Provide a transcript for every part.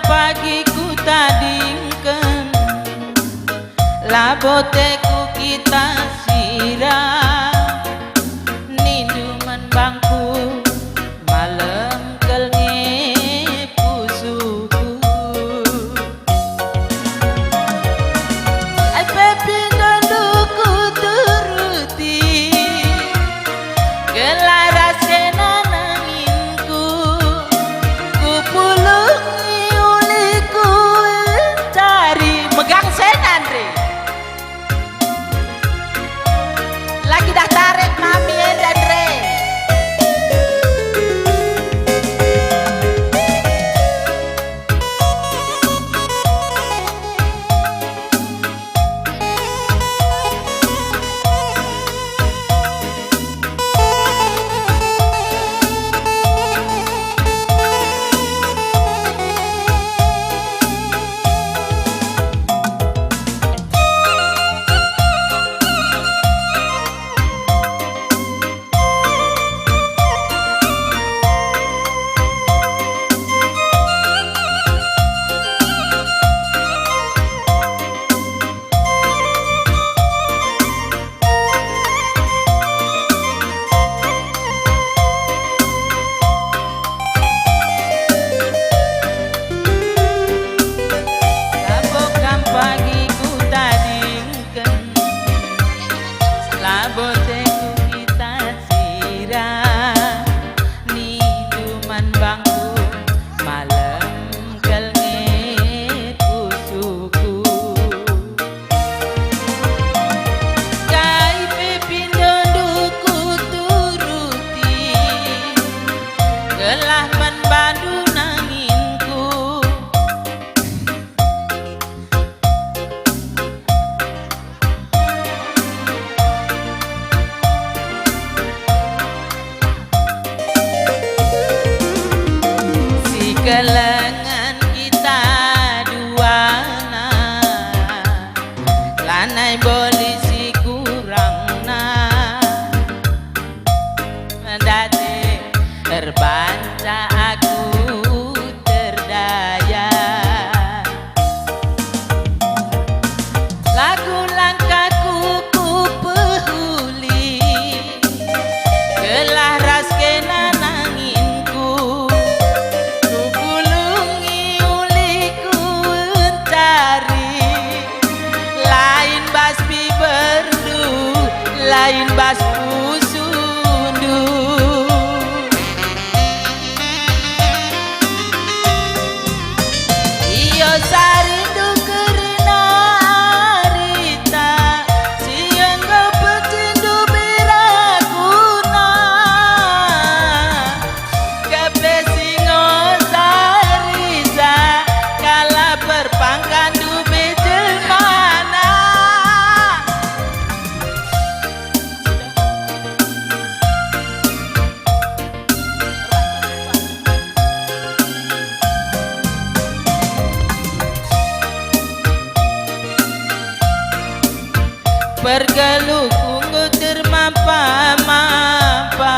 pagi ku tadingken laboteku kita sirah ninduman bangku malam kelnge pusuku ai pepi donduku turuti gelaras kenananginku ku pulungi uliku cari megang senandre lagi dah tarik mami dan re laboteku kita sirah ninduman bangku malam kelnge pusuku kai pepindo duku turuti gelah menbandu nanginku kelengan kita duana lanai polisi kurangna mendate terbanca aku terdaya lagu langkahku ku pehuli gelah ras kenananginku lain bas pusundu iyo sarindu kerina arita siangga pecindu birakuna kepesingo sariza kala perpangkan dubi jelmana pergeluk ungu termampa-mampa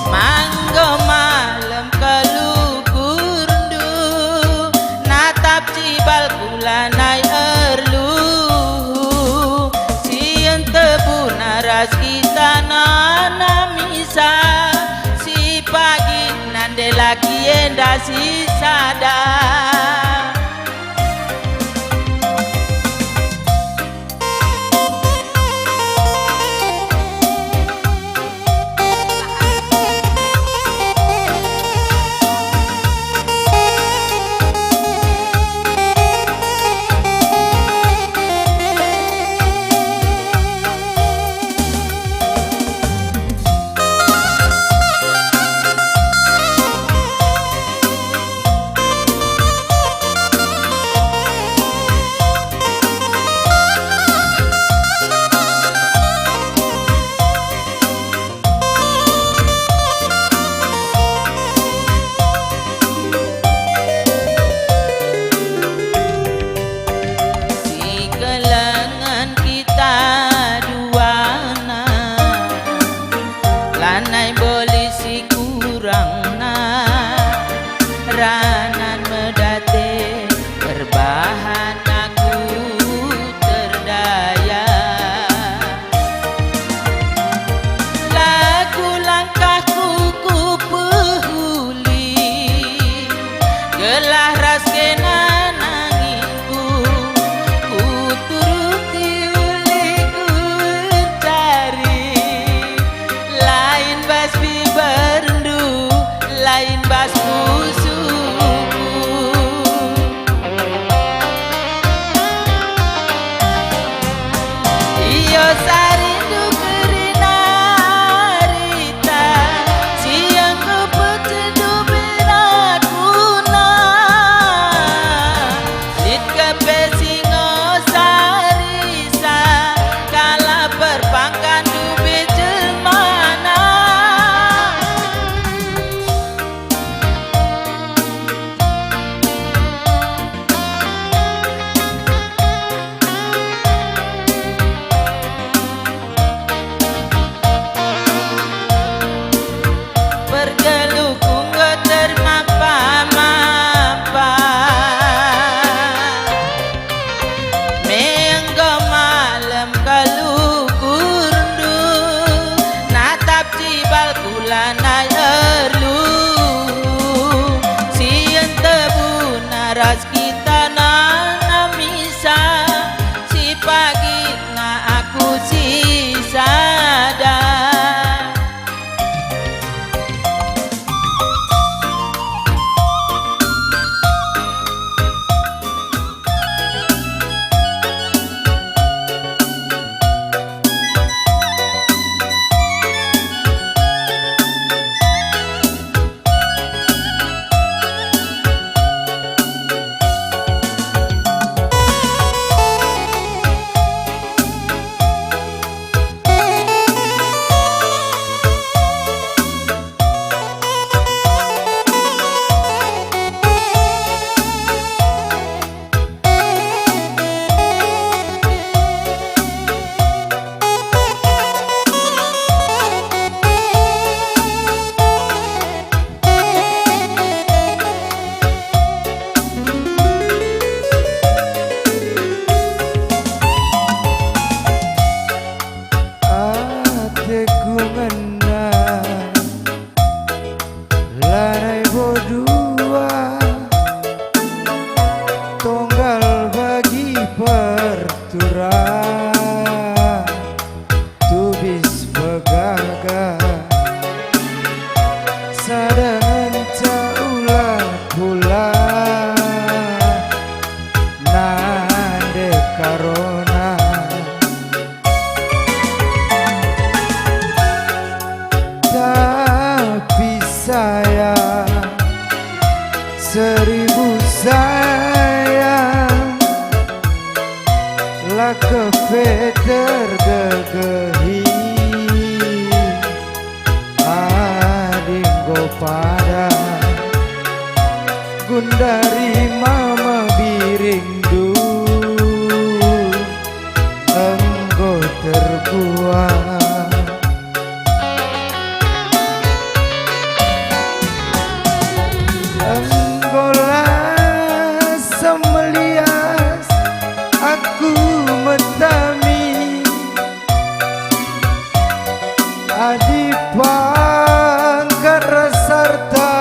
manggo malam kelukurndu natap cibal kulanai erlu sien tebu naras kita nana misa si pagi nande lagi enda si sadar gelah raskena nangingku ku turuti uliku cari lain basbi berendu lain basku suku iyo sarindu kerina rita siang kepetedu berakuna sit kepesingo sarisa kala perpangkan dubi jelmana bergelukung gak termapa-mapa menggo malam kalukurdu natap cibal kulanai erlu sien tebu naras kita nanamisa si pagi na aku si sadar Lanai berdua tonggal bagi perturang tubis begaga sadangan caulah pula nande karona tapi sayang seribu sayang lah kepe tergegehi adinggo pada gundari mama birindu enggo terbuang semelias aku metami adipangkat rasarta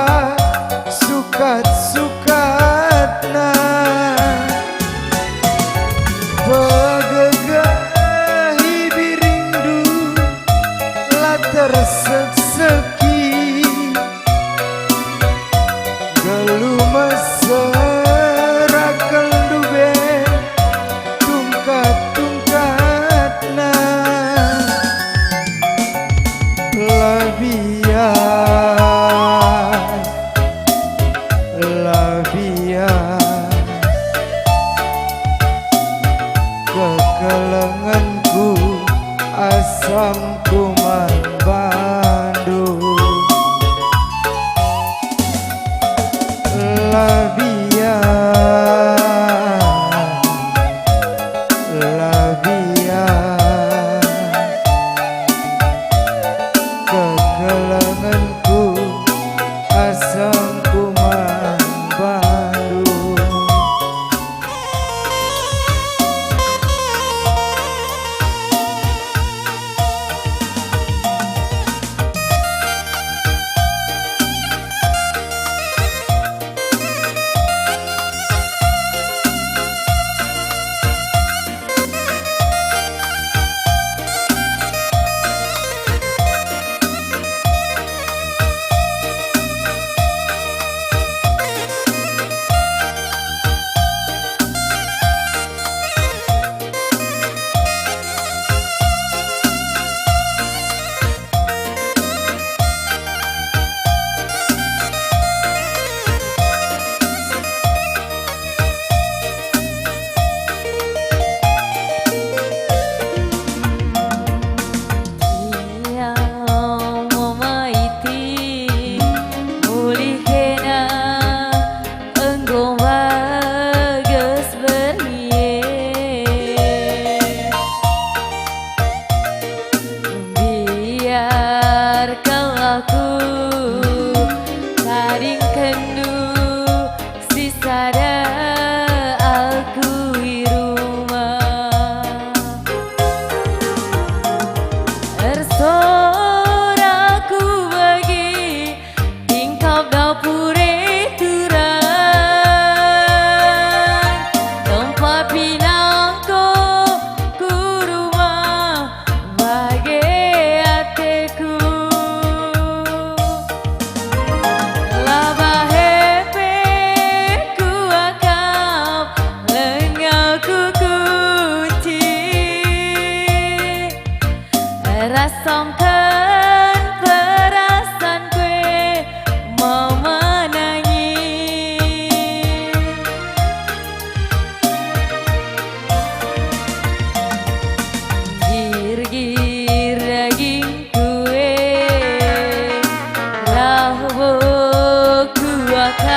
sukat-sukatna begegahi birindu lah tersek-seki gelu meserakan dube tungkat-tungkatna labian kekelenganku asam kuman Bandung kekelenganku asam kuman Bandung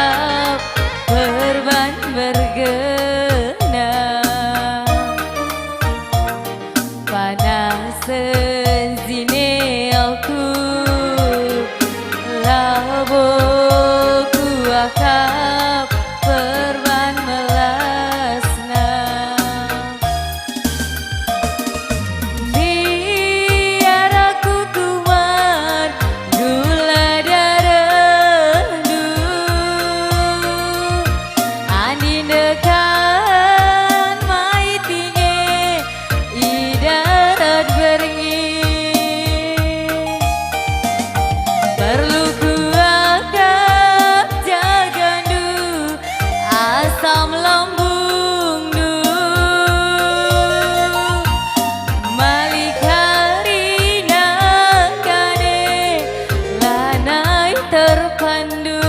akap perban bergena panas sezine aku laboku akap perban melasna biar aku kuat gula darahmu andin dekan mai tinggi idarat beringin perlu ku akap jagandu asam lambung du malikari nakane lanai terpandu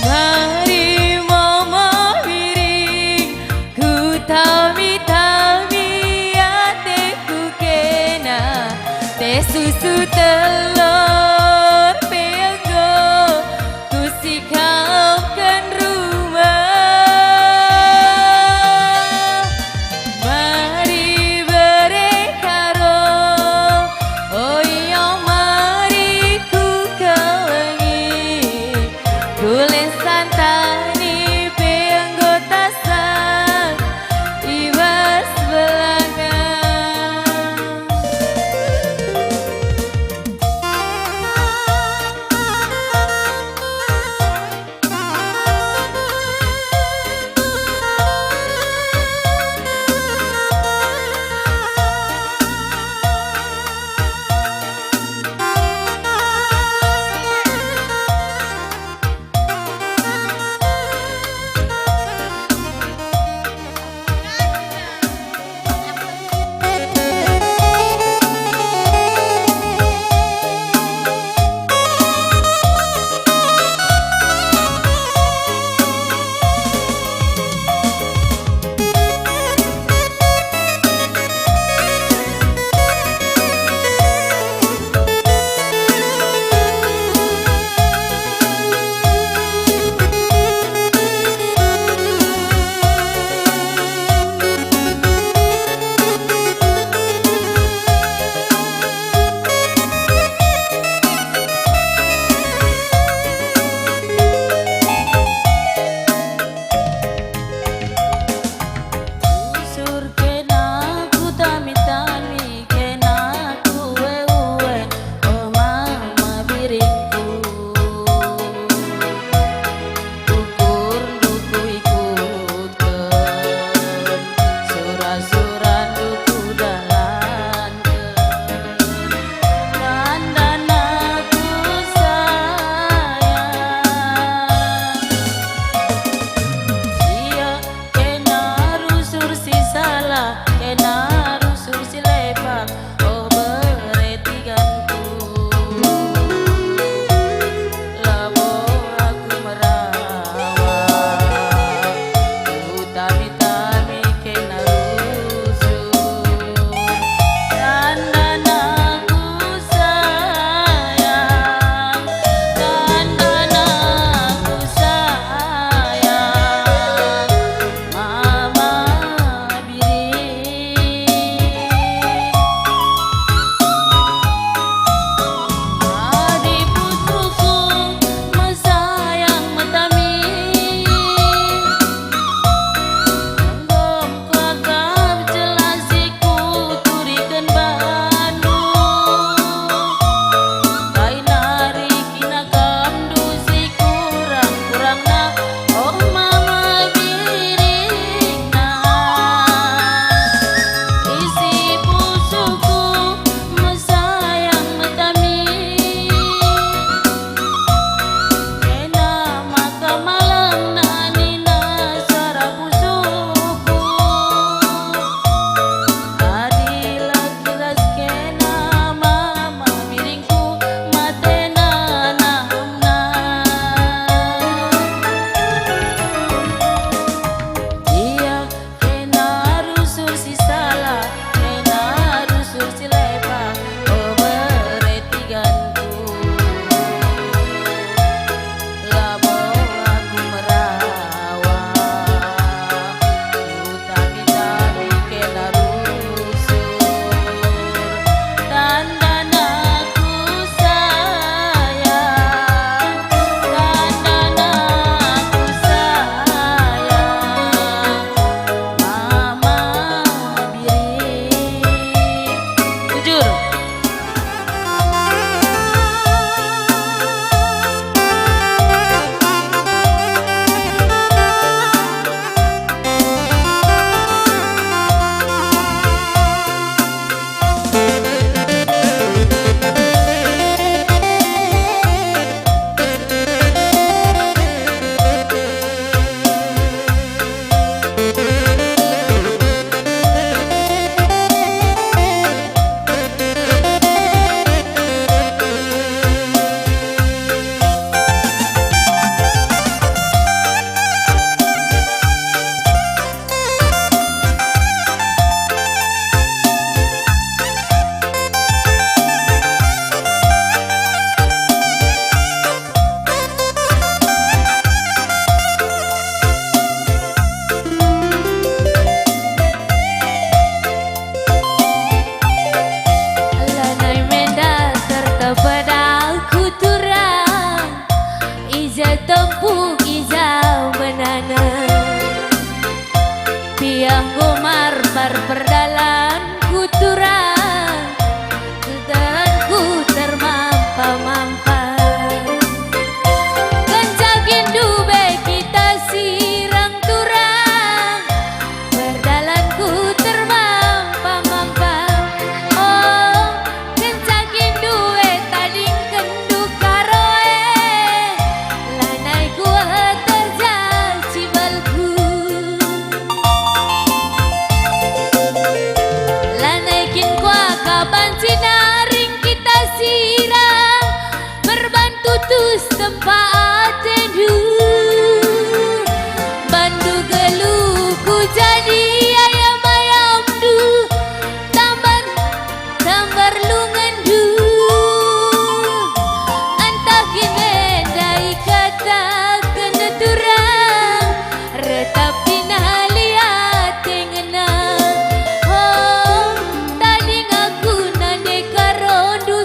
mari mama wiring ku tami-tami ateku kena teh susu telur penggo ku sikapkan rumah mari berekaro oh iya mari ku kelengi tulis santani penggo tasan ibas belangan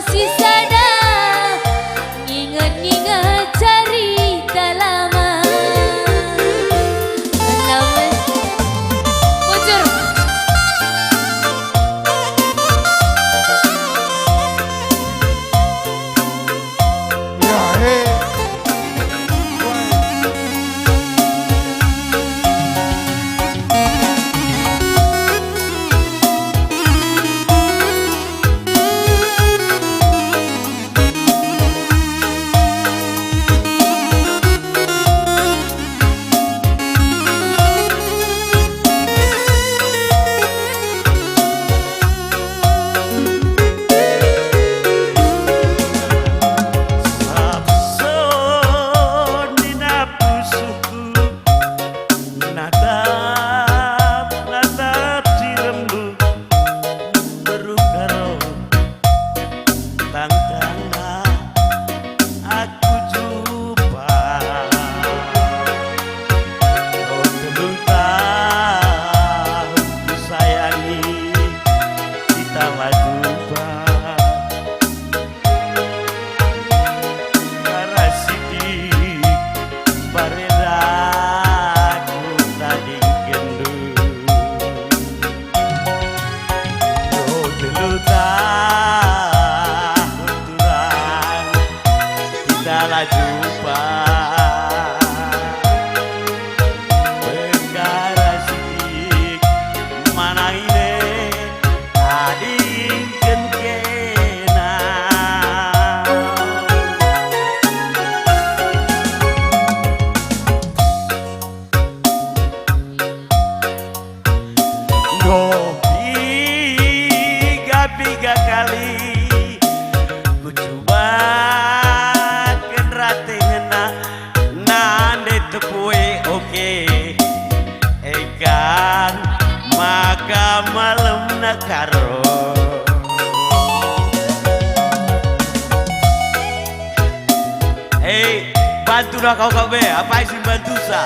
si sada nginget-nginget cerita lama. Menawan kucur. Ya, hei. Jumpa perkara sidik mana ini adingkeun kena tiga kali ku coba tepue oke ekan maka malam nakaro bantu dah kau be apa isi bantu sa